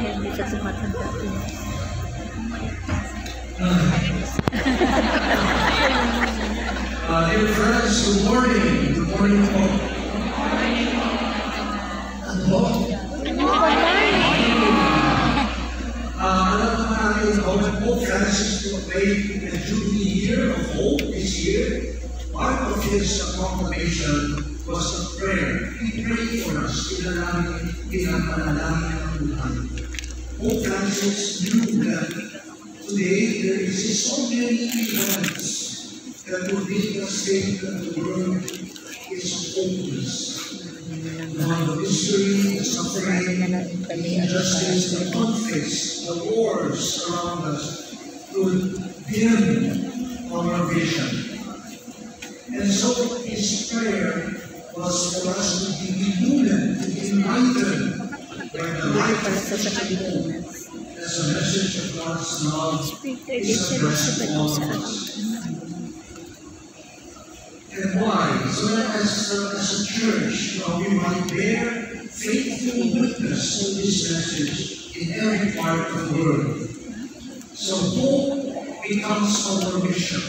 Hindi siya tumatanda. Dear friends, good morning. Good morning po. Ano po? Alam naman natin how Pope Francis proclaimed the Jubilee Year of Hope this year. Part of his proclamation was a prayer. He prayed for us. Pinapanalangin ang Tuhan. Pope Francis knew that today there exist so many events that will make us think that the world is hopeless. The history, the suffering, the injustice, the conflicts, the wars around us could dim our vision. And so his prayer was for us to be illumined, to be enlightened by the light of hope as a message of God's love is addressed to all of us. And why? So that as a church, we might bear faithful witness to this message in every part of the world. So hope becomes our mission.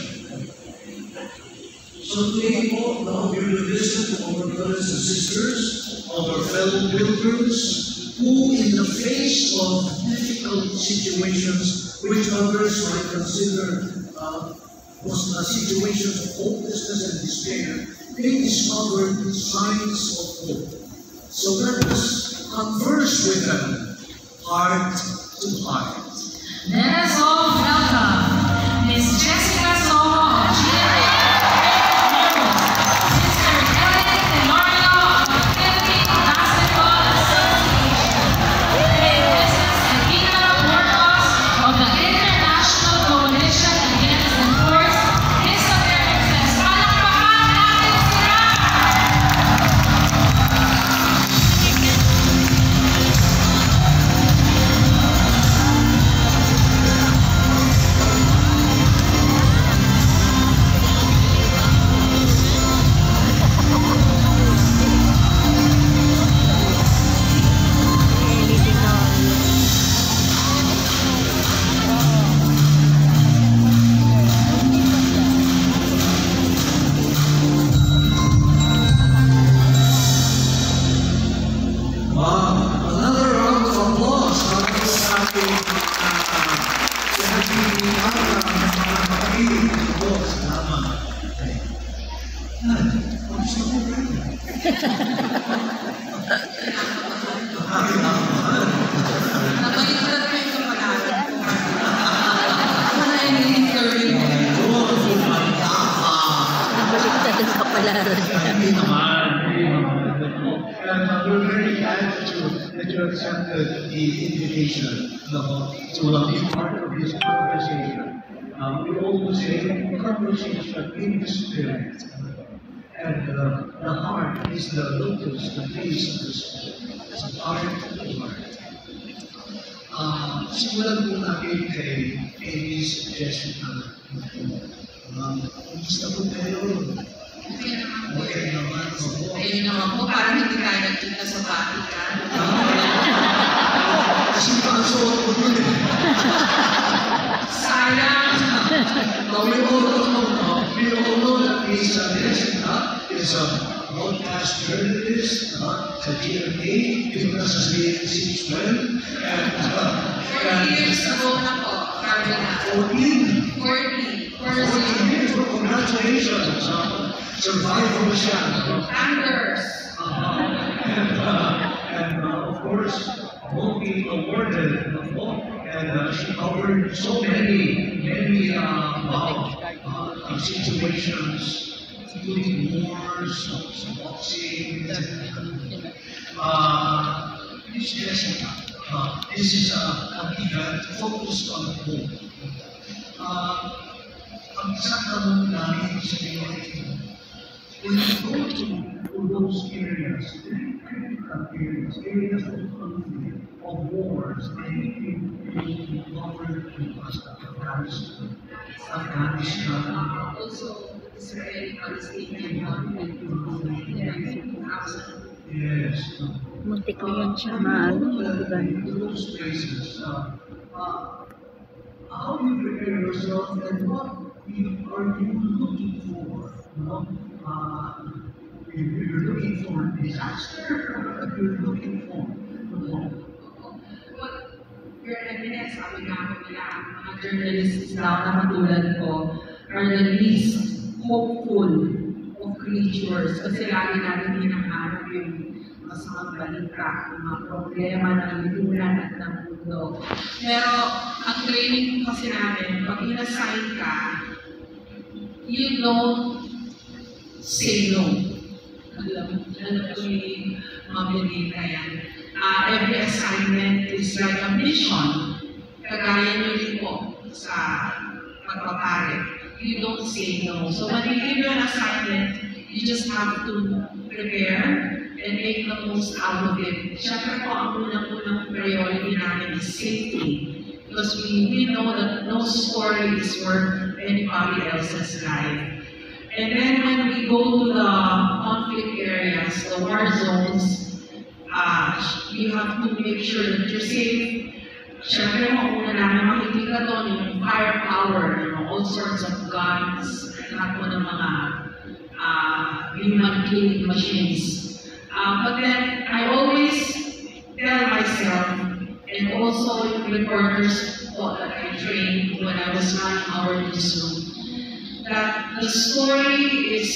So today, now we will listen to our brothers and sisters, our fellow pilgrims, who in the face of difficult situations, which others might consider was situations of hopelessness and despair, they discovered signs of hope. So let us converse with them, heart to heart. Let us all welcome Miss Jessica Soho of GMA, Sister Ellen Tenorio of the Philippine Basketball Association, and Mrs. Edina Burgos of the International Coalition Against Enforced Disappearances. Palakpakan natin sila! Another round of applause para sa ating salamat. Gusto mo ba? Baliktad ang kapalaran niya. And we're very glad that you accepted the invitation to be part of this conversation. We always say conversation in the spirit. And the heart is the locus, the base of the spirit. It's the heart of the heart. Simulan po natin kay Miss Jessica. Kumusta po kayo? Okay naman po. Ayun naman po, parang hindi tayo nagkita sa Vatican. Kasi pakasuot po dun eh. Sayang! We all know that Miss Jessica is a broadcast journalist sa GMA, giving us a CNC 12. 40 years ago na po, Cardinal. 40 years. Congratulations. Survival siya. Anders. And of course, won't be awarded and she covered so many situations, including wars, boxing, etc. Miss Jessica, this is an event focused on hope. Ang isang tanong namin sa community, when you go to those areas, areas of conflict, of wars, anything covered in Afghanistan, Also, Israeli Palestinian yes, Muntik na yan siya maano, malugan. in those places, how do you prepare yourself and what are you looking for? You know, you're looking for disaster or you're looking for hope? Your evidence, sabi nga po nila, ang mga journalists daw na katulad ko are the least hopeful of creatures kasi lagi natin hinahanap yung masamang balita, yung mga problema ng lipunan at ng mundo. Pero ang training kasi namin, pag in-assign ka, you don't say no. Alam ko yung mga balita yan. Every assignment is like a mission. Kagaya nyo rin po sa pagpapare. You don't say no. So when we give you an assignment, you just have to prepare and make the most out of it. Siyempre po, ang unang-unang priority namin is safety. Because we know that no story is worth anybody else's life. And then when we go to the conflict areas, the war zones, you have to make sure that you're safe. Siyempre, mauna namin makikita doon yung firepower, all sorts of guns, lahat po ng mga human killing machines. But then, I always tell myself, and also yung reporters that I trained when I was running our newsroom, that the story is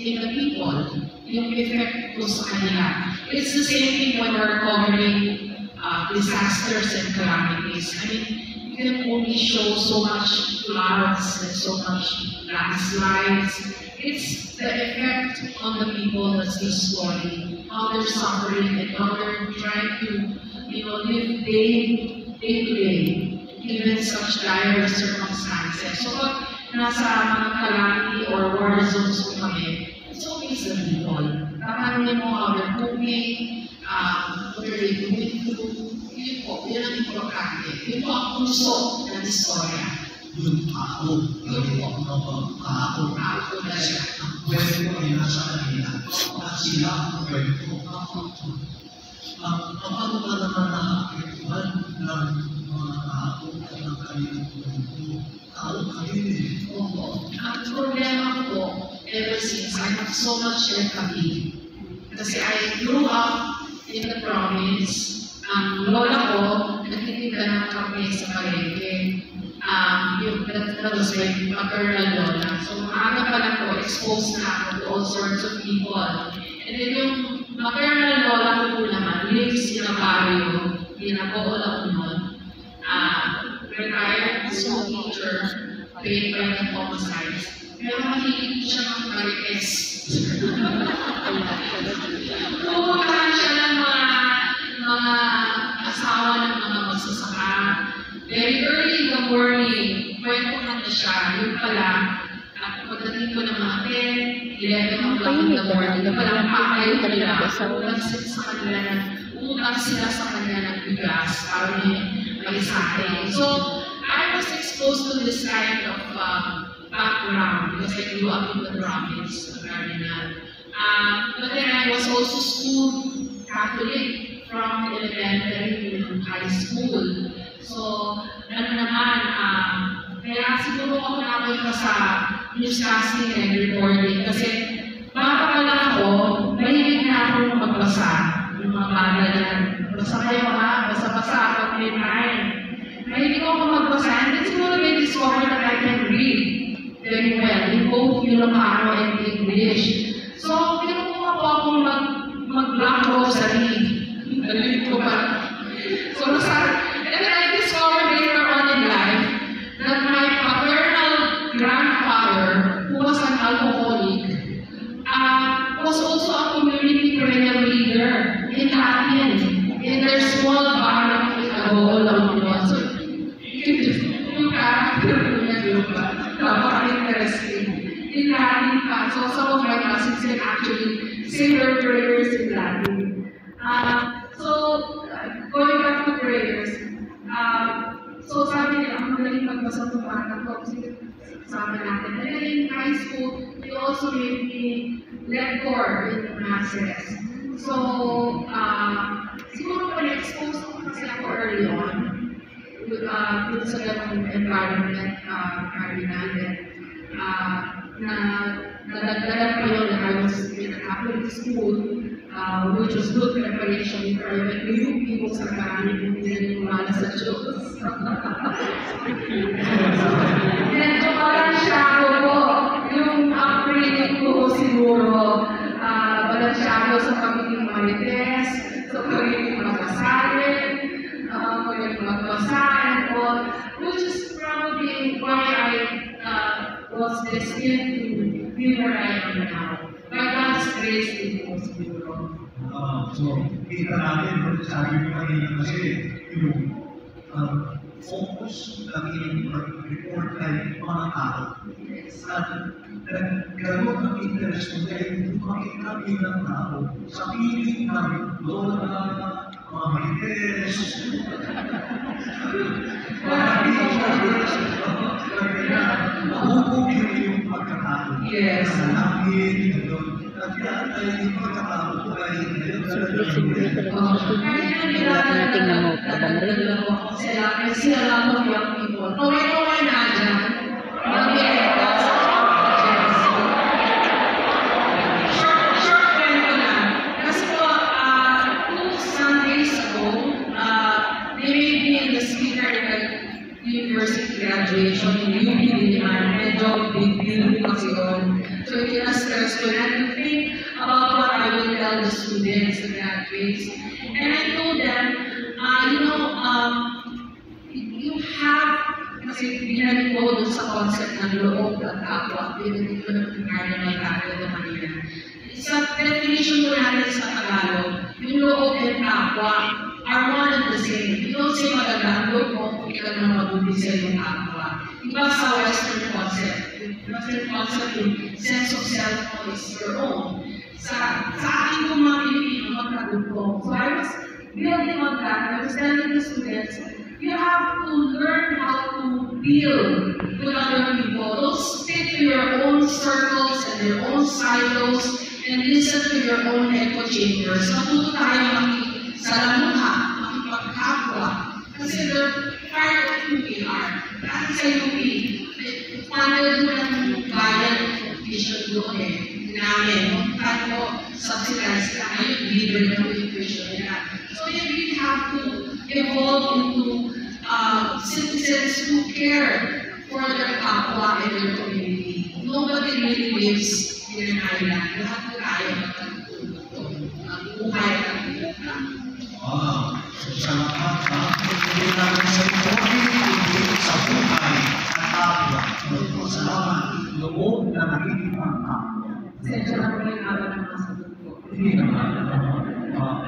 in the people, yung effect ko sa kanila. It's the same thing when we're covering disasters and calamities. I mean, you can only show so much floods and so much landslides. It's the effect on the people that's the story, how they're suffering and how they're trying to, live day to day, even such dire circumstances. So pag nasa mga calamity or war zones po kami, it's always the people. Tatanungin mo how they're coping, what are they doing to, yun po, yun ang importante. Yun po ang puso ng istorya. Yung tao. Yun po. Tao. Tao talaga. Ang kwento ay nasa kanila. At sila ang kwento. Paano ba naman nakakituan ng mga tao at ng kanilang kwento? Tao kami eh. Opo. Ang problema ko, ever since, I have so much empathy. Kasi I grew up in the province. Ang lola ko, nagtitinda ng kape sa palengke. That was my maternal lola. So, maaga pa lang ko, exposed na ako to all sorts of people. And then yung maternal lola ko po naman, lives in a barrio, in a Bohol Unon. Retired school teacher, paid by the homicides. Pero mahilig siya ng marites. Pupuntahan siya ng mga asawa ng mga magsasaka. Very early in the morning, kwentuhan na siya. Yun pala, pagdating ko ng mga 10, 11 o'clock in the morning, palang pakayo nila. Nagsit sa kanila na utang sila sa kanila ng bigas para may sate. So, I was exposed to this kind of background because I grew up in the province, Cardinal. But then I was also schooled Catholic from elementary to high school. So, kaya siguro ako napunta sa newscasting and reporting kasi baka pa lang ako, mahilig na ako magbasa. Yung mga bata yan, basa kayo ha, basa-basa ako time. Mahilig ako magbasa and then siguro may discover that I can read very well in both Ilocano and English. So, pinukuha ko akong mag-black rosary. Nalilip ko pa. So, and then I discovered later on in life that my paternal grandfather, who was an alcoholic, was also a community prayer leader in Latin, in their small bar in Bohol Unon. So, yung character niya, napaka-interesting. In Latin pa. So, some of my cousins can actually say their prayers in Latin. Going back to prayers, so sabi nila, ang magaling magbasa ng bata ko kasi kasama natin. And then in high school, they also made me lector in the masses. So, siguro pa na-expose ko kasi ako early on dun sa ganung environment, Cardinal, na nadagdagan ko yun that I was in a Catholic school, which was good preparation for when new people sa karami din yung sa Diyos. Medyo parang shadow ko, yung upbringing ko siguro, walang shadow sa pagiging marites, sa pagiging magkasalin, pagiging magbasa and all, which is probably why I was destined to be where I am now. By God's grace, it was siguro. So, kita natin, sabi mo kanina kasi, yung focus ng inyong report ay mga tao. At gano'n ang interest mo dahil makita bilang tao sa piling ng lola, mga marites, mga teachers, mahubog yung pagkatao. Yes. Sa langit, gano'n. At yan ay yung pagkatao ko ay Simple talaga sa TV. Wala nating namuta ba na rin. I see a lot of young people. Kaway-kaway na dyan. Short kwento lang. Kasi po, 2 Sundays ago, they made me in the speaker in the university graduation in UP Diliman. Medyo big deal kasi yun. So, itinas-stress ko na to think about what I will tell the students, the graduates. And I told them, you have, kasi binalik ko doon sa concept ng loob at kapwa, binalik ko ng pinagaya ng Tagalog kanina. Sa definition ko natin sa Tagalog, yung loob at kapwa are one and the same. You don't say maganda ang loob mo kung ikaw na mabuti sa iyong kapwa. Iba sa Western concept. Western concept, yung sense of self is your own. Sa akin kong mga Pilipino, magkagulpo. So I was building on that. I was telling the students, you have to learn how to deal with other people. Don't stick to your own circles and your own silos and listen to your own echo chambers. Matuto tayo makisalamuha, makipagkapwa. Kasi they're part of who we are. Dahil sa UP, panel doon ang bayan vision doon namin. Paano subsidize ka ngayon, libre na yung tuition nila. So you really have to evolve into citizens who care for their kapwa and their community. Nobody really lives in an island. Lahat po tayo buhay at sa lahat hindi namin sa ito'y hindi sa buhay at kapwa. Salamat loob na nagiging ang kapwa. Sensya na po yung haba ng mga sagot ko. Hindi naman.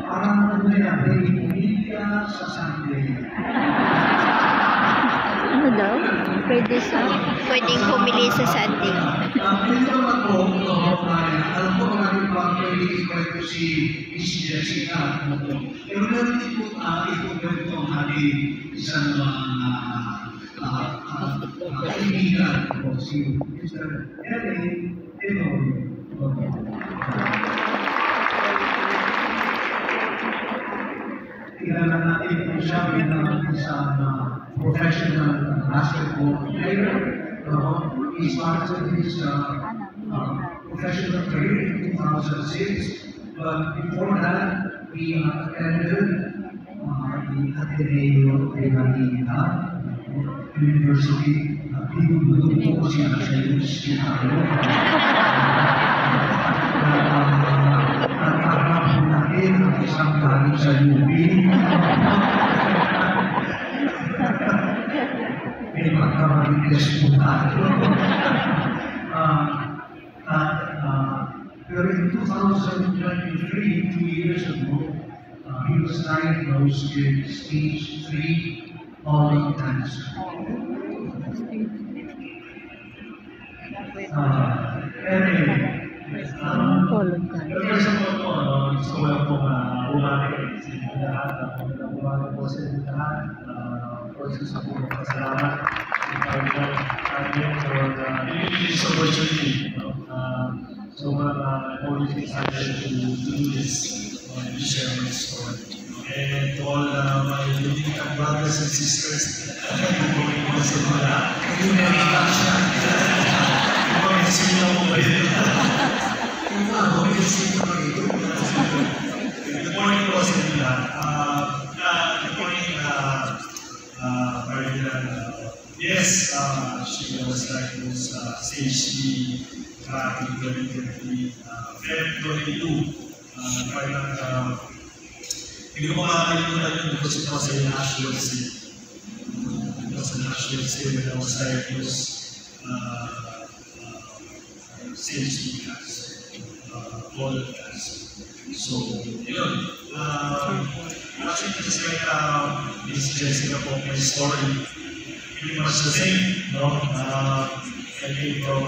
Parang ano yan, pamilya sa Sunday. Ano daw? Pwedeng pumili sa Sunday. Hindi naman po, alam ko marami pa pwede ikwento si Jessica. Pero meron din po ikwento ang ating isang kaibigan po, si Mr. Ellen Tenorio. Kilala natin po siya bilang isang professional basketball player. He started his professional career in 2006, but before that, he attended the Ateneo de Manila University. Pinulunod po siya sa University. Nagkaroon natin ang isang galing sa UP. May magkamalites po tayo. Pero in 2023, 2 years ago, he was diagnosed with stage 3 colon cancer. Anyway, Colon cancer. first of all, gusto ko lang po bumati sa inyo lahat. Magandang umaga po sa inyo lahat. First, gusto ko magpasalamat sa Panginoon for this opportunity. So I'm always excited to do this. to share my story. And to all my Dominican brothers and sisters, good morning po sa mga lahat. Dominican siya. Good morning, sino mo ba yun? Good morning po sa inyo lahat. Good morning, Marilyn. Yes, she was diagnosed stage 3 back in 2020, February 22. Parang hindi ko makakalimutan yun because it was a national state. It was a national state when I was diagnosed stage 3 cancer, colon cancer. So, yun. Actually, just like Miss Jessica po, my story, pretty much the same, no? I came from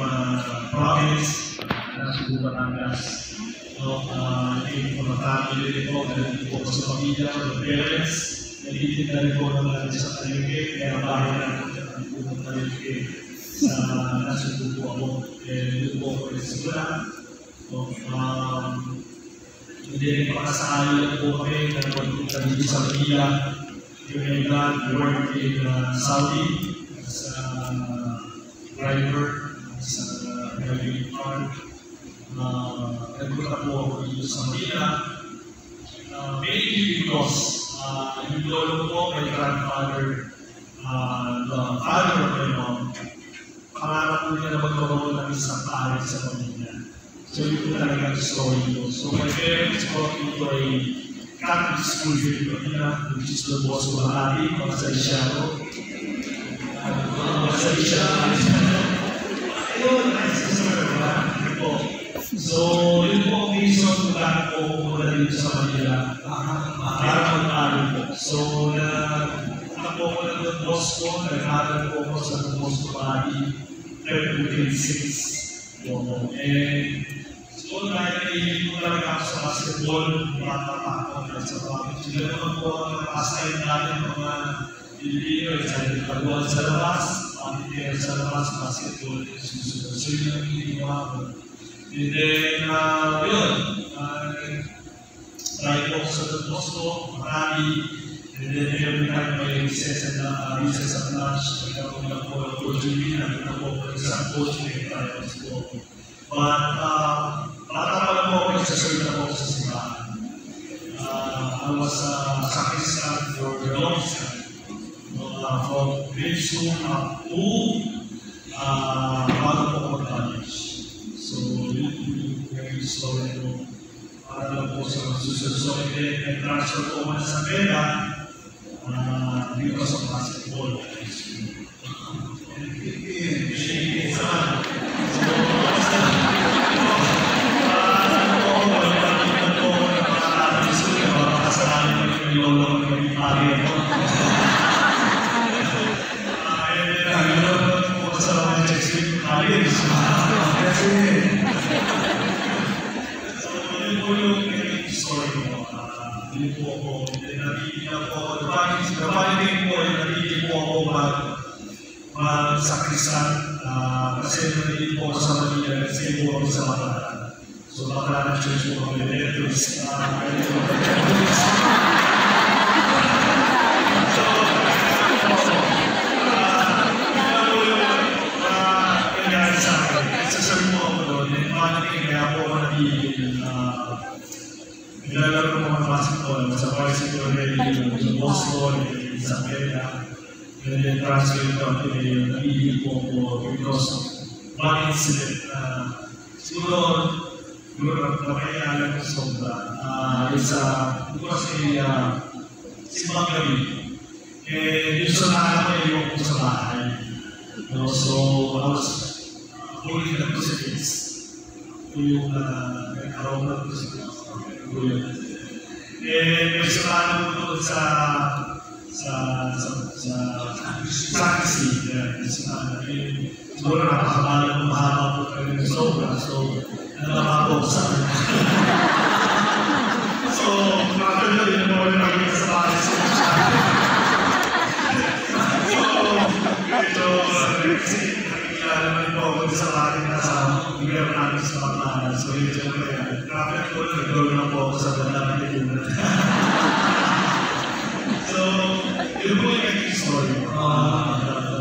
province, Cebu, Batangas. I came from a family rin po, nandito po sa pamilya, with parents, nagtitinda rin po naman sa palengke, kaya bahay natin nandito po palengke sa Cebu po ako, dito po ako nagsimula. Hindi rin pakasakali lang po kami, nagpunta dito sa Manila. Yung kailan, we worked in Saudi as a driver, sa driving car. Nagpunta po ako dito sa Manila. Mainly because yung lolo po, my grandfather, the father of my mom, pangarap po niya na magkaroon ng isang pare sa pamilya. So yun po talaga ang story ko. So my parents brought me to a Catholic school here in Manila, which is the Bosco Bahati, mga Salesiano. Mga Salesiano. Ayun, nice to serve. So, yun po ang reason kung bakit po pumunta dito sa Manila para mag-aral po. So, nagpunta po ako ng Don Bosco, nag-aral po ako sa Don Bosco Bahati, February 26. And so, dahil nailig po talaga ako sa basketball, bata pa ako sa bakit. Sila naman po ang pastime natin mga Pilipino, excited pagbuhan sa labas, pamilya sa labas, basketball, susunod. So, yun ang ginawa ko. And then, yun, try po sa Don Bosco, marami. And then, every time may recess at lunch, nagkaroon lang po ng opportunity, nagkaroon po ng isang coach, may tayo po. But, bata pa lang po ako, nagsaserve na po ako sa simbahan. I was a sacristan for the longest time. From grade school up to bago po ako mag-college. So, yun yung story ko. Para lang po sa susunod. So, nag-transfer po ako sa Vega because of basketball. Sakrisan, kasi nandito po ako sa Manila, kasi po ako sa Bataran. So, Bataran Church po kami, Letters. Nangyari sa akin, nagsasabi po ako doon, and panating kaya po ako nagiging nilalaro ng mga basketball sa Varsity already, sa Boston, sa Vega. And then transfer ito at nagiging po ako because of one incident na siguro napayaalan ko sobra. Ito kasi simbang gabi. Yung sa nahan ko yung ko sa bahay. So I was holding the crucifix. Ito yung nagkaroon ng crucifix. May samahan ko doon sa sacristy, siguro mahaba po kayo ng sobra, so nalama po sa akin. So, nakakala din mo rin nakikita sa bahay sa So, ito, kasi nakikilala naman po ako sa bahay na sa bigyan namin sa paglahan. So, ito yung kaya, traffic po, nag-grow na po ako sa bandang So, yun po yung naging story.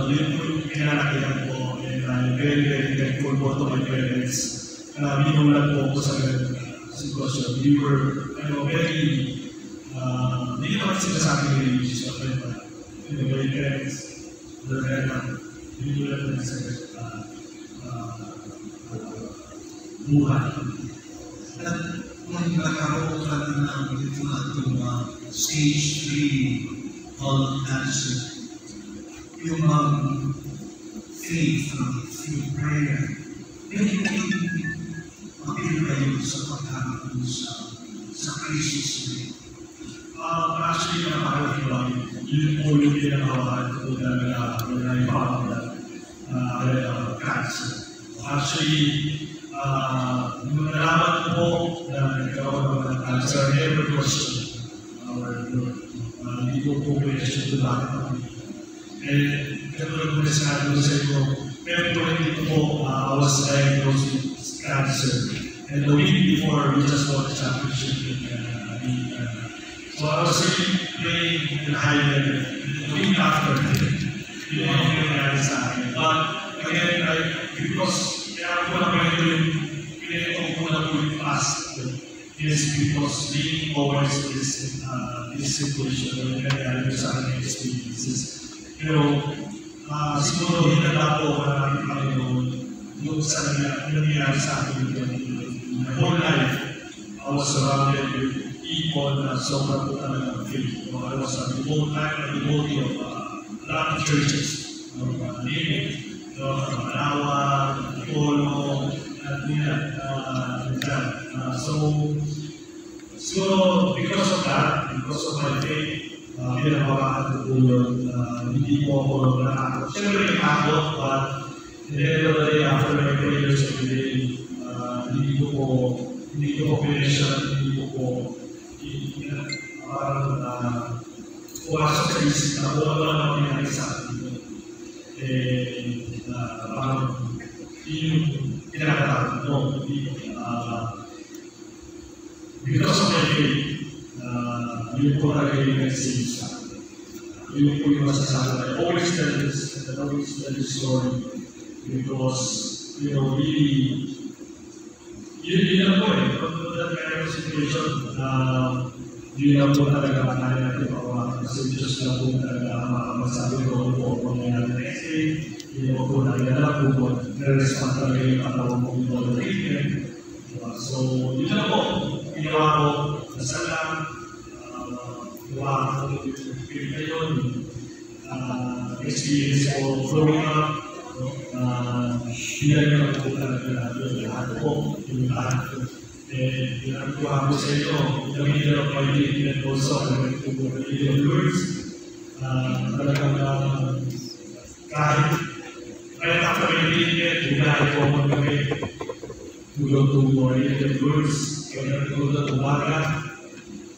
Yun po yung pinanakilan ko. And I'm very, very thankful po to my parents. Binulat po ako sa ganun sitwasyon. We were, very, hindi naman sinasabi religious of them, but my parents, they're very, binulat po sa buhay. At kung nagkaroon ka ng stage 3 colon cancer, yung faith, yung prayer, may appeal kayo sa pagkakaroon sa crisis rate. Actually, napakalaki lang. Yun po yung pinakawahan ko na ipakamit na cancer. Actually, nung nalaman ko po na nagkaroon ko ng cancer, never question our Lord. Hindi ko po question to bakit ako. And katulad ko na sinabi ko sa inyo, pero dito po, I was diagnosed with cancer. And the week before, we just won the championship in so I was really playing in a high level. The week after, yun yung nangyari sa akin. But again, because kaya ko na kwento yung pinito ko na po yung past is because being always this situation na nangyari sa aking experiences. Pero siguro hinala po ako na aking Panginoon yung sa nangyari sa akin my whole life. I was surrounded with people na sobrang po talaga ng faith. I was a devotee of a lot of churches. Malawa, Polo, at so because of that, because of my faith, pinabawakan ko po yun, hindi po ako nakakot. Siyempre may takot, but in the end of the day, after my prayers every day, hindi ko po pination, hindi ko po parang pumasok sa isip na kung ano lang ang nangyari sa akin. Parang yung pinakatakot mo, because of my faith, yun po talaga yung nag-save sa akin. Yun po yung masasabi. I always tell this story because, really, yun lang po kung nangyari yung situation, yun lang po talaga kaya natin pakuha. Kasi Diyos lang po talaga makamasabi ko po kung nangyari next day. Yun po nangyari po na-respond talaga yung katawan ko yung all treatment. So, yun lang po. Ginawa ko, dasal lang, ginawa ko yung ngayon, experience ko growing up, pinagawa ko talaga yung lahat ko, yung lahat ko. And ginagawa ko sa inyo, the middle of my treatment also, I went to the middle of words, talagang kahit after my treatment, ginahin ko ako kami, tulog to morning of words, kaya tulog umaga.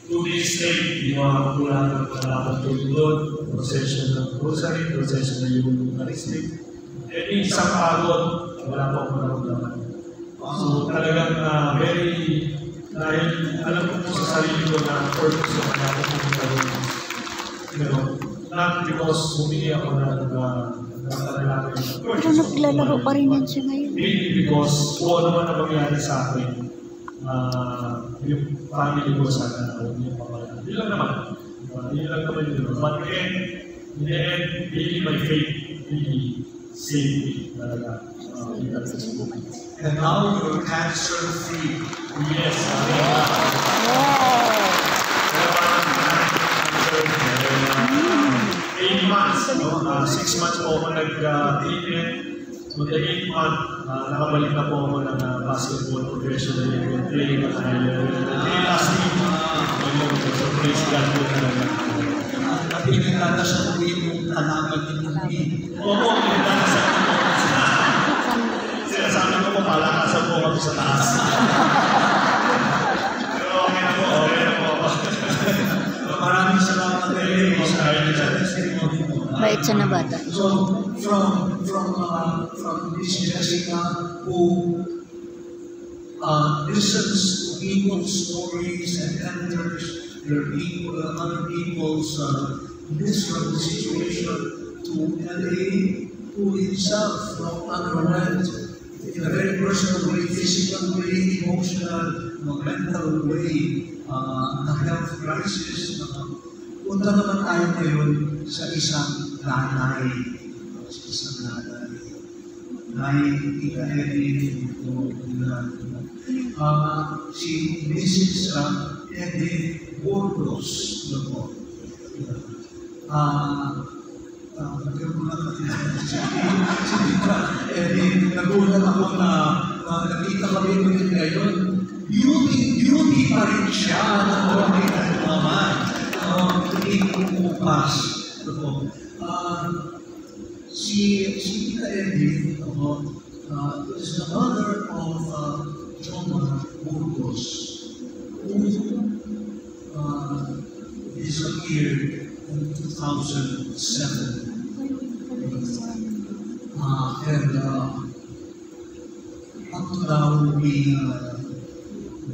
2 days straight, ginawa ko lahat ng kalapang tulog, procession ng rosary, procession ng Eucharistic. And isang pagod, wala pa akong naramdaman. So talagang dahil alam ko po sa sarili ko na purpose ko na ako kung gawin. Not because humingi ako na panalangin. Pero naglalaro pa rin yan siya ngayon. Maybe because kung ano man ang mangyari sa akin, yung family ko sana huwag niyo pamalaan. Yun lang naman. But again, in the end, really my faith really saved me talaga. And now you're cancer-free. Yes. 8 months, 6 months po ako nag-treatment. So the 8th month, nakabalik na po ako ng basketball professionally and playing at high level. Last week, so praise God po talaga. Pinagkata sa tuwin yung kalaban ninyong Oo, pinagkata sa sinasabi ko po, palakasan po kami sa taas. Pero okay na po. Maraming salamat kayo sa testimony mo. Bait siya na bata. So, from Miss Jessica, who listens to people's stories and enters other people's miserable situation to LA, who himself underwent in a very personal way, physical way, emotional, mental way, the health crisis. Punta naman tayo ngayon sa isang nanay. Tita Edith, si Mrs. Edith Burgos. Nagulat ako na nakita kami ngayon. Beauty pa rin siya. Hindi kumupas. Si Tita Edith is the mother of Joma Burgos, who disappeared in 2007. And up to now, we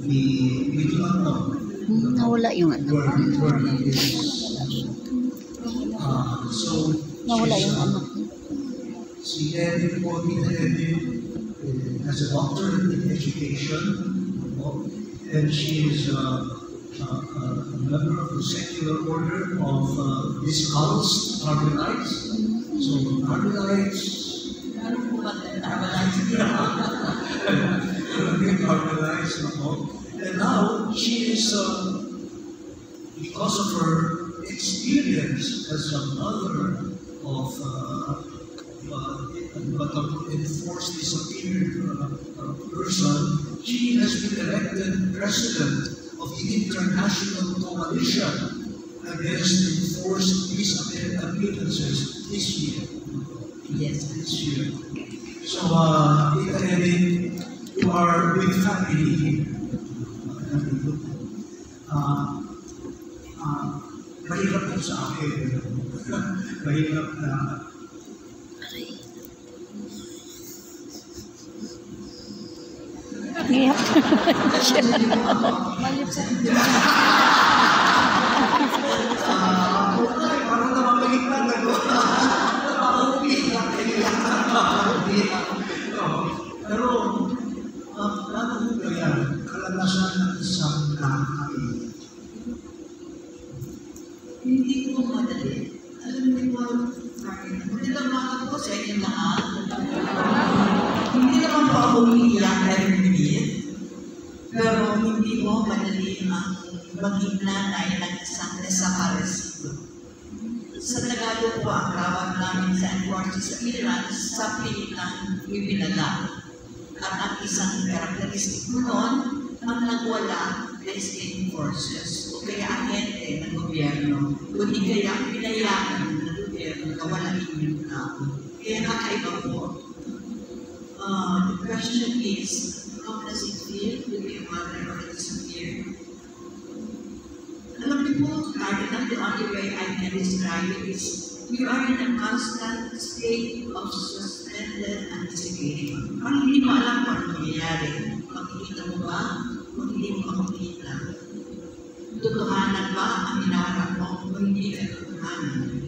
do not know. Nawala yung anak. Where he is. So, Nawala yung anak. Si Edith po, Tita Edith, has a doctorate in education, and she is a member of the secular order of Viscount's Carmelites. So, Carmelites, and now she is, because of her experience as a mother of enforced disappeared person, she has been elected president of the International Coalition against enforced disappearances this year. Yes, this year. So, Tita Edith, you are with family. Mahirap po sa akin. Mahirap na Iyak siya. parang namamalik na pero ano mo ba yan? Kalalasan ng isang nakakaiyak. Hindi ko madali. Alam mo ba, hindi naman ako sa inyo lahat. Hindi naman po ako umiiyak every minute. Pero hindi mo madali ang maging nanay ng isang desaparecido. Sa Tagalog po, ang tawag namin sa enforced disappearance sa Pilipinas ibinala. At ang isang karakteristik mo noon, ang nagwala na state forces o kaya ahente ng gobyerno o di kaya pinayagan ng gobyerno na walain yung tao. Kaya nakaiba po. The question is, how does it feel to be a mother of a disappeared? Alam niyo po, Cardinal, the only way I can describe it is you are in a constant state of suspended anticipation. Parang hindi mo alam kung ano nangyayari. Makikita mo ba? Kung hindi mo makikita. Tutuhanan ba ang hinaharap mo o hindi ka tutuhanan?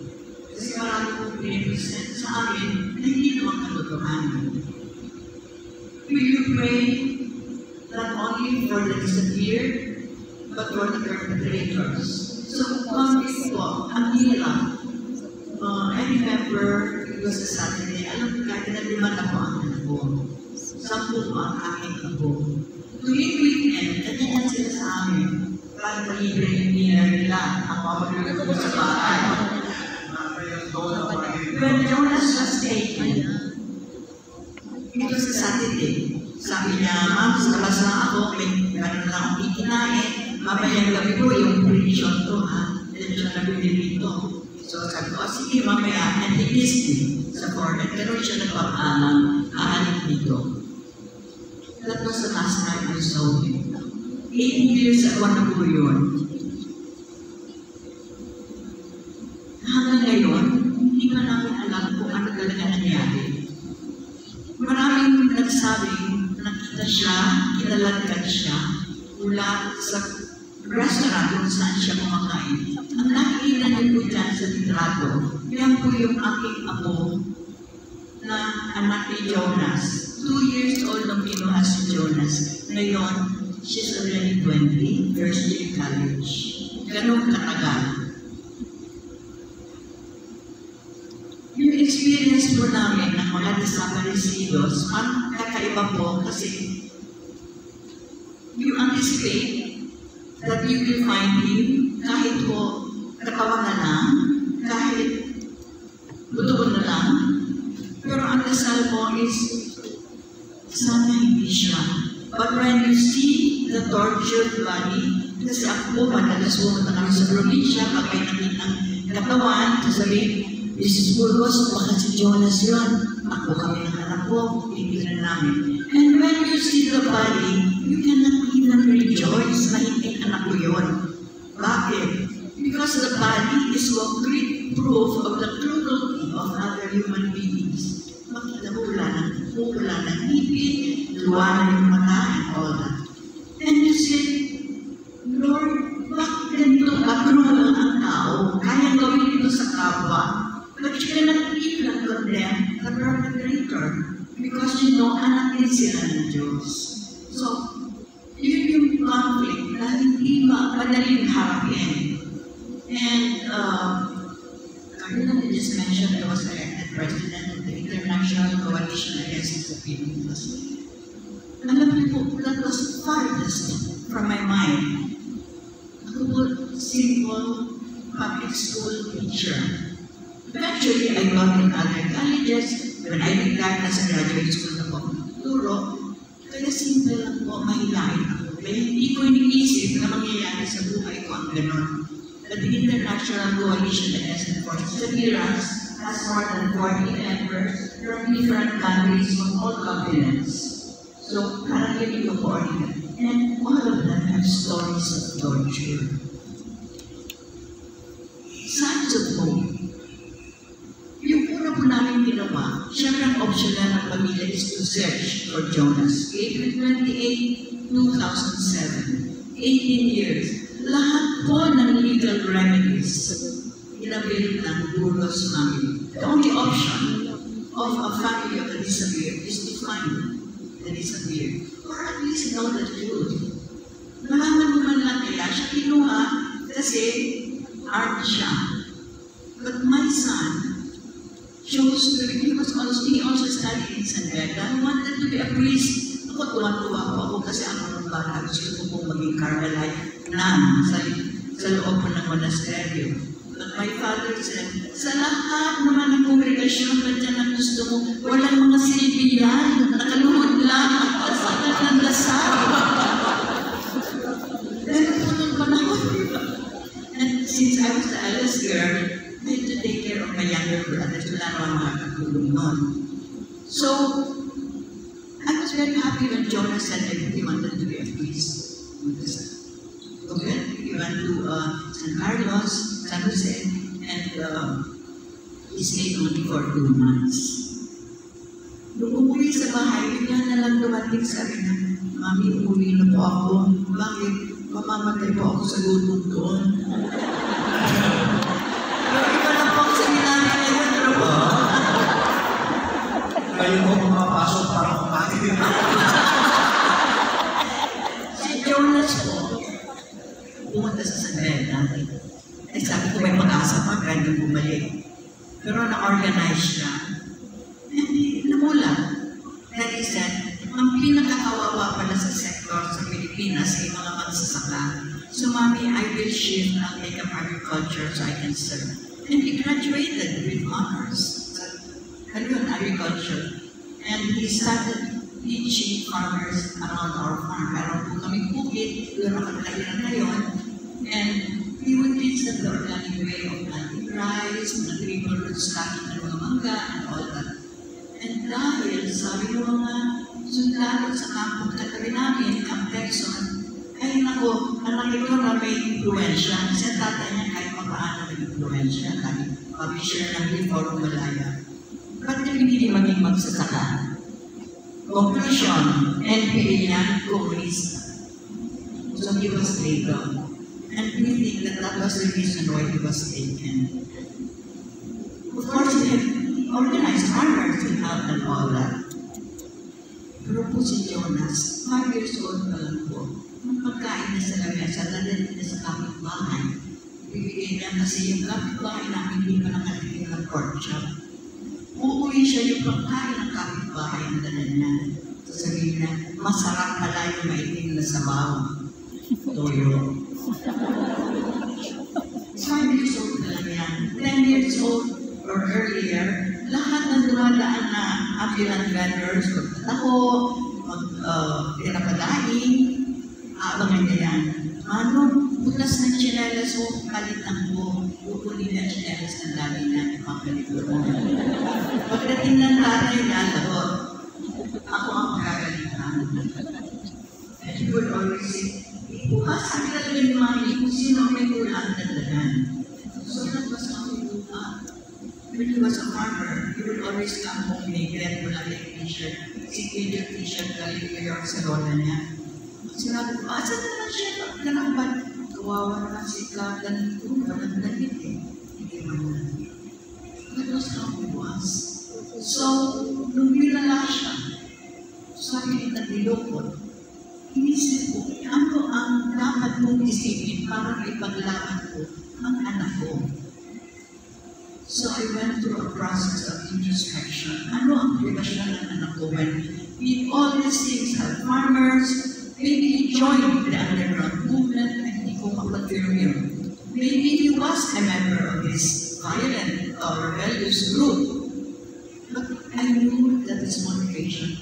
Kasi marami kong pinipresent sa amin na hindi naman katutuhanan. Will you pray not only for the disappeared, but for the perpetrators? So, context po, ang hirap. I remember, it was a Saturday, alam ko kahit na 5 na po ang anak ko. 10 po ang aking apo. Tuwing weekend, nandiyan sila sa amin para malibre yung dinner nila. Ang mamagulat ko sa bahay. When Jonas was taken, it was a Saturday. Sabi niya, ma'am, sa labas na ako, may gano'n lang akong ikinain. Mamayang gabi ko yung prediction to, ha? Hindi siya nabibili dito. So sabi ko, sige mamaya, anti-missed sa forehead, pero siya nagpapaalit dito. That was the last time I saw him. 8 years ako na po yun. Hanggang ngayon, hindi pa namin alam kung ano talaga nangyari. Maraming nagsabing nakita siya, kinalagkan siya, mula sa restaurant kung saan siya kumakain. Ang nakikita niyo po dyan sa litrato, yan po yung aking apo na anak ni Jonas. 2 years old nung kinuha si Jonas. Ngayon, she's already 20, first year college. Ganun katagal. Yung experience po namin ng mga desaparecidos, ang kakaiba po kasi you anticipate that you will find him kahit po katawan na lang, kahit buto na lang. Pero ang dasal mo is sana hindi siya. But when you see the tortured body, kasi ako madalas pumunta kami sa probinsya, pag may nakitang katawan, sasabihin, Mrs. Burgos, baka si Jonas yun. Ako kami ng anak ko, hindi na namin. And when you see the body, you cannot even rejoice na hindi anak ko yun. Bakit? Because the body is concrete proof of the cruelty of other human beings. Makita mo wala ng ngipin, luwa na yung mata, and all that. And you say, Lord, bakit ganito ka-cruel ang tao? Kaya gawin ito sa kapwa. But you cannot even condemn the perpetrator because you know anak din sila ng Diyos. So, yun yung conflict na hindi madaling harapin. And, Cardinal just mentioned I was elected president of the International Coalition Against Disappearance. Alam niyo po, that was farthest from my mind. Ako po, simple public school teacher. Eventually, I got in other colleges. When I began as a graduate school na po, turo. Kaya simple lang po, mahilain ako. Kaya hindi ko iniisip na mangyayari sa buhay ko ang gano'n. The International Coalition Against Disappearance has more than 40 members from different countries from all continents. So, currently we coordinate. And all of them have stories of torture. Signs of hope. Yung una po namin ginawa, siyempre ang option na ng pamilya is to search for Jonas. April 28, 2007. 18 years. Lahat po ng legal remedies inabil ng Burgos family. The only option of a family of the disappeared is to find the disappeared. Or at least know the truth. Nalaman mo man lang kaya siya kinuha kasi armed siya. But my son chose to, he also studied in San Beda. He wanted to be a priest. Ako, tuwa-tuwa ako kasi ako nung bata. Gusto ko pong maging Carmelite nun sa loob po ng monasteryo. But my father said, sa lahat naman ng kongregasyon na dyan ang gusto mo, walang mga silbi yan. Nakaluhod lang ang pasalan ng dasal. Pero po nung panahon, and since I was the eldest girl, I had to take care of my younger brothers. Wala naman makakatulong nun. So, I was very happy when Jonas said that he wanted to be a priest. Okay, he went to San Carlos, San Jose, and he stayed only for 2 months. Nung umuwi sa bahay, bigla na lang dumating sabi na, Mami, umuwi na po ako. Bakit? Mamamatay po ako sa gutom doon. Pero iba na po ang seminary ngayon, pero po. Kayo mo pumapasok para kumain. Si Jonas po, pumunta sa San Beda. Eh sabi ko may pag-asa pa, kaya nang bumalik. Pero na-organize siya. And namula. That is that, ang pinakakawawa pala sa sector sa Pilipinas ay mga magsasaka. So, Mami, I will shift, I'll take up agriculture so I can serve. And he graduated with honors. Career in agriculture. And he started teaching farmers around our farm. Meron po kami bukid, doon ako nalagiran ngayon. And he would teach them the organic way of planting rice, mga triple root stocking ng mga mangga, and all that. And dahil sabi ng mga sundalo sa kampong katabi namin, Camp Texon, ay nako, anak ito na may influensya. Kasi ang tatay niya kahit papaano may influensya, kahit publisher ng Reform Malaya. Ba't hindi maging magsasaka? Conclusion, NPA yan, komunista. So he was legal. And we think that that was the reason why he was taken. Of course, he had organized farmers to help and all that. Pero po si Jonas, 5 years old pa lang po, nung pagkain na sa lamesa, dadalhin na sa kapitbahay. Bibigay niya kasi yung kapitbahay namin hindi pa nakatikim ng pork chop. Uuwi siya yung pagkain ng kapitbahay ang dala niya. Sasabihin niya, masarap pala yung maitim na sabaw. Toyo. 5 years old na lang yan. 10 years old or earlier, lahat ng dumadaan na ambulant vendors, magtataho, pinapadaing, abangan niya yan. Ano, butas ng tsinelas mo, palitan ko, kukunin niya tsinelas ng dami niya, ipakalit ko. Pagdating ng tatay niya, lagot, ako ang magagalitan. And he would always say, bukas, sabi talaga yung mga kung sino may kulang na dagan. So that was how we grew up. When he was a farmer, he would always come home naked, wala like t-shirt, signature t-shirt, galing New York sa lola niya. Sinabi ko, saan naman siya? Ganang ba? Kawawa naman si Katan, walang damit eh. Hindi man lang. That was how he was. So, nung binala siya, sabi kita nilokot, inisip ko, ano ang dapat mong isipin para ipaglaban ko ang anak ko? So I went through a process of introspection. Ano ang privasyon ng anak ko when we all these things have farmers, maybe he joined the underground movement and he ko mapag-firm yun. Maybe he was a member of this violent or rebellious group. But I knew that his motivation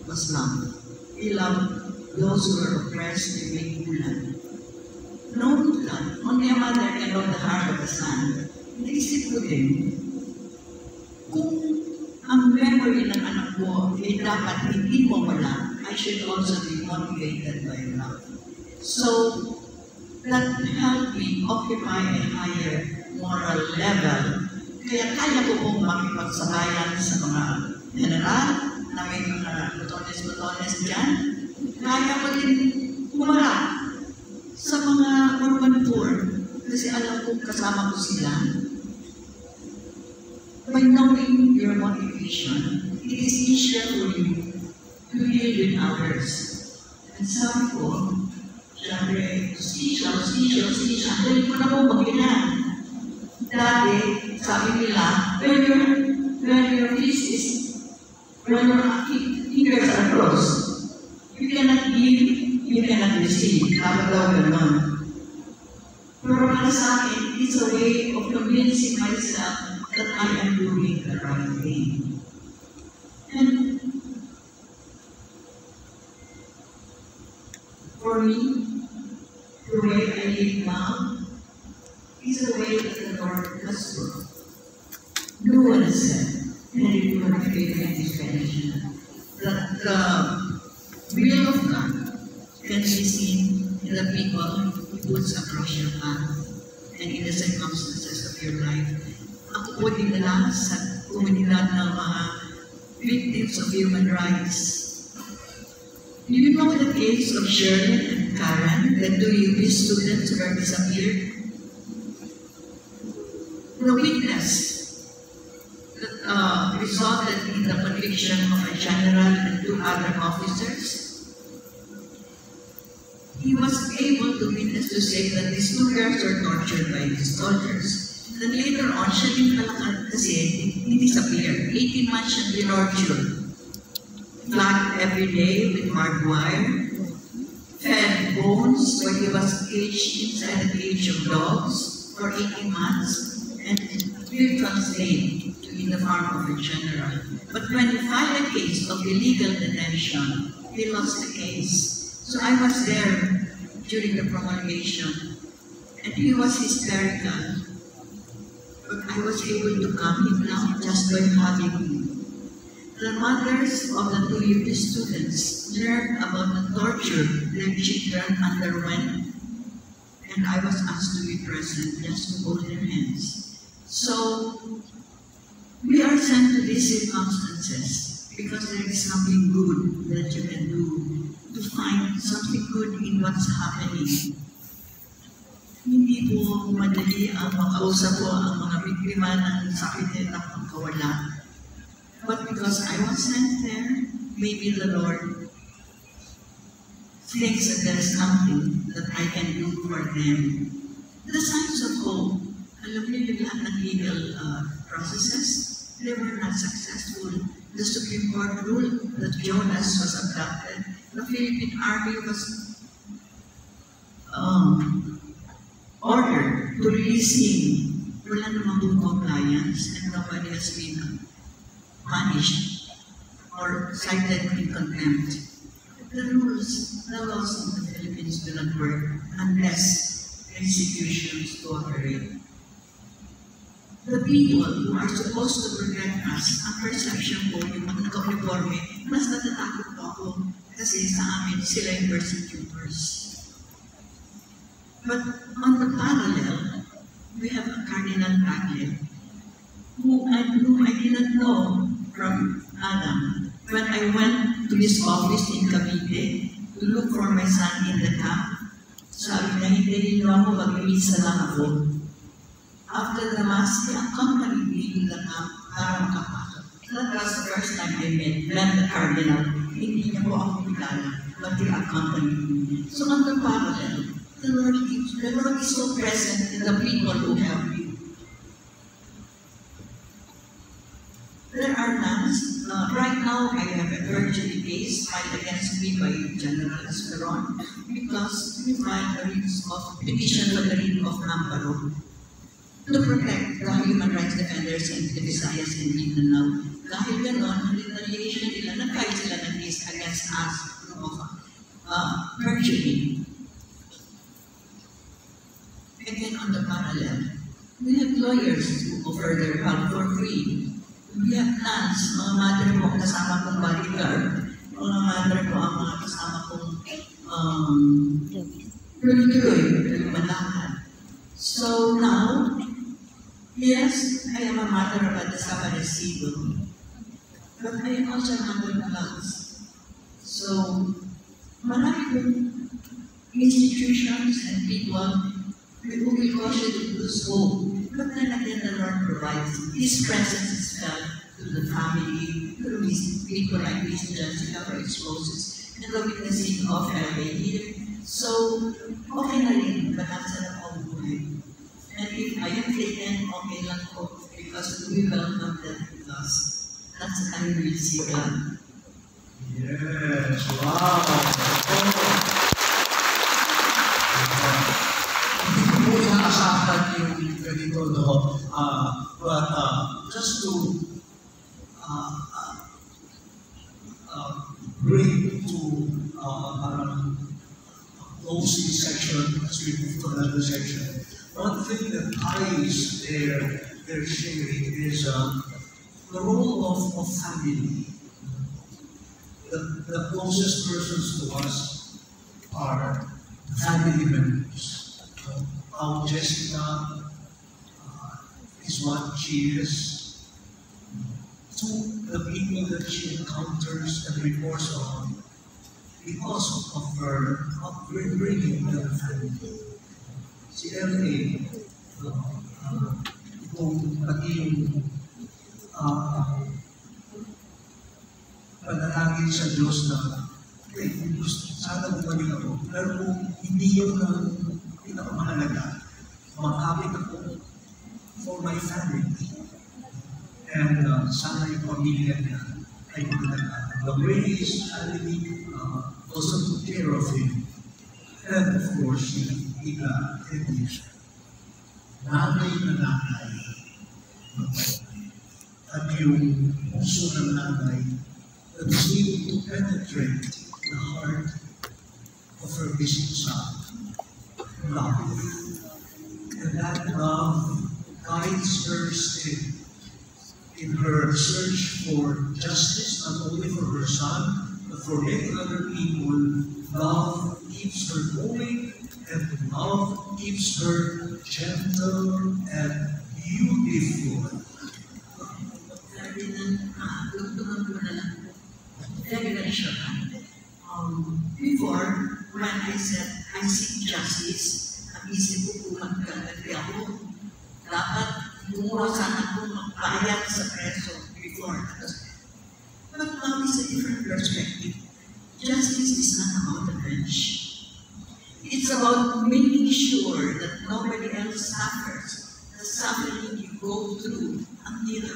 was love. He loved those who were oppressed and made bulan. No bulan, only a mother can know the heart of a son. Naisip ko din, kung ang memory ng anak ko ay dapat hindi mo wala, I should also be motivated by love. So, that helped me occupy a higher moral level. Kaya kaya ko pong makipagsabayan sa mga general na may mga botones-botones dyan. Kaya ko din humarap sa mga urban poor kasi alam ko kasama ko sila. By knowing your motivation, it is easier for you to deal with others. And sabi ko, siyempre, siya, dali ko na po mag-inan. Dati, sabi nila, when your fist is, when your fingers are crossed, you cannot give, you cannot receive. Dapat daw gano'n. Pero para sa akin, it's a way of convincing myself that I am doing the right thing. And for me, the way I live now is the way that the Lord has worked. No one has said, and I do not feel in this condition, that the will of God can be seen in the people who puts across your path and in the circumstances of your life. Ako po dinala sa komunidad ng mga victims of human rights. Do you know the case of Shirley and Karen, the 2 UP students who were disappeared? The witness that resulted in the conviction of a general and 2 other officers, he was able to witness to say that these 2 girls were tortured by these soldiers. Then later on, siya din pala kasi disappeared. 18 months siya dinortured. Flogged every day with barbed wire. Fed bones when he was caged inside a cage of dogs for 18 months. And will translate to in the form of a general. But when he filed a case of illegal detention, he lost the case. So I was there during the promulgation. And he was hysterical. But I was able to calm him down just by hugging him. The mothers of the 2 UP students learned about the torture their children underwent, and I was asked to be present just to hold their hands. So, we are sent to these circumstances because there is something good that you can do to find something good in what's happening. hindi po madali ang makausap po ang mga biktima ng sakit at pagkawala. But because I was sent there, maybe the Lord thinks that there is something that I can do for them. The signs of hope, alam niyo yung lahat ng legal processes, they were not successful. The Supreme Court ruled that Jonas was abducted. The Philippine Army was ordered to release him. Wala namang good compliance and nobody has been punished or cited in contempt. The rules, the laws of the Philippines do not work unless institutions cooperate. The people who are supposed to protect us, ang perception ko, yung mga naka-uniforme, mas natatakot po ako kasi sa amin sila yung persecutors. But on the parallel, we have a Cardinal Tagle whom I didn't know from Adam. When I went to his office in Cavite to look for my son in the camp, sabi niya, hindi nyo ako, mag-iisa lang ako. After the Mass, he accompanied me in the camp para makapasok. That was the first time I met the Cardinal. Hindi niya po ako kilala, but he accompanied me. So on the parallel, the Lord is so present in the people who help you. There are nuns. Right now, I have a perjury case filed against me by General Esperon because we filed a petition for the writ of Amparo to protect the human rights defenders in the Visayas and Mindanao. Dahil ganon, ang retaliation nila, nag-file sila ng case against us of perjury. Again, on the parallel, we have lawyers who offer their help for free. We have nuns, mga madre po kasama kong bodyguard, mga madre po ang mga kasama kong tuloy-tuloy, malakad. So now, yes, I am a mother of a desaparecido, but I am also a mother of nuns. So, marami kong institutions and people who will cause you to lose hope. But then again, the Lord provides. His presence is felt through the family, through his people like Miss Jessica for exposes, and the witnessing of LA here. So, okay na rin, balansa na ang buhay. And if I am taken, okay lang po, because we welcome them because that's the time we see God. Yes, wow. Hindi ko inaasahan yung ganito, no? But just to bring to close this section as we move to another section, one thing that ties their sharing is the role of family. The closest persons to us are family members. How Jessica is what she is to the people that she encounters and reports on because of her upbringing in the family. Si L.A. Itong naging panalangin sa Diyos na sana bumalik ako. Pero kung hindi yun ang pinakamahalaga, makapit ako for my family. And sana yung pamilya niya ay mahalaga. The way his family also took care of him. And of course, Ika and Lisa. Nanay na nanay. At yung puso ng nanay that was able to penetrate the heart of her missing son. Love. And that love guides her still in her search for justice, not only for her son, but for many other people. Love keeps her going, and love keeps her gentle and beautiful. Before, when I said I seek justice, ang isip ko kung gumawa sana kung magbayad sa preso before that. But now is a different perspective. Justice is not about the bench. It's about making sure that nobody else suffers the suffering you go through until.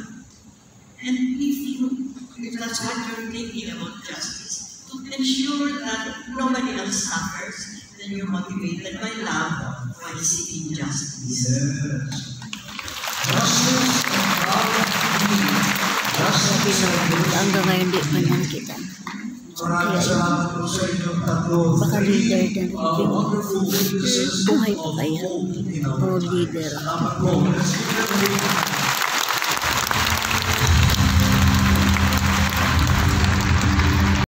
And if that's what you're thinking about justice, to ensure that nobody else suffers, then you're motivated by love while seeking justice. Yes. Justice and love Sabi na, hanggang ngayon di pa nang kita. Maraming salamat po sa inyong tatlo. Baka leader din. Wonderful witnesses Buhay pa of kaya. hope in our O leader. Salamat po. Let's give them a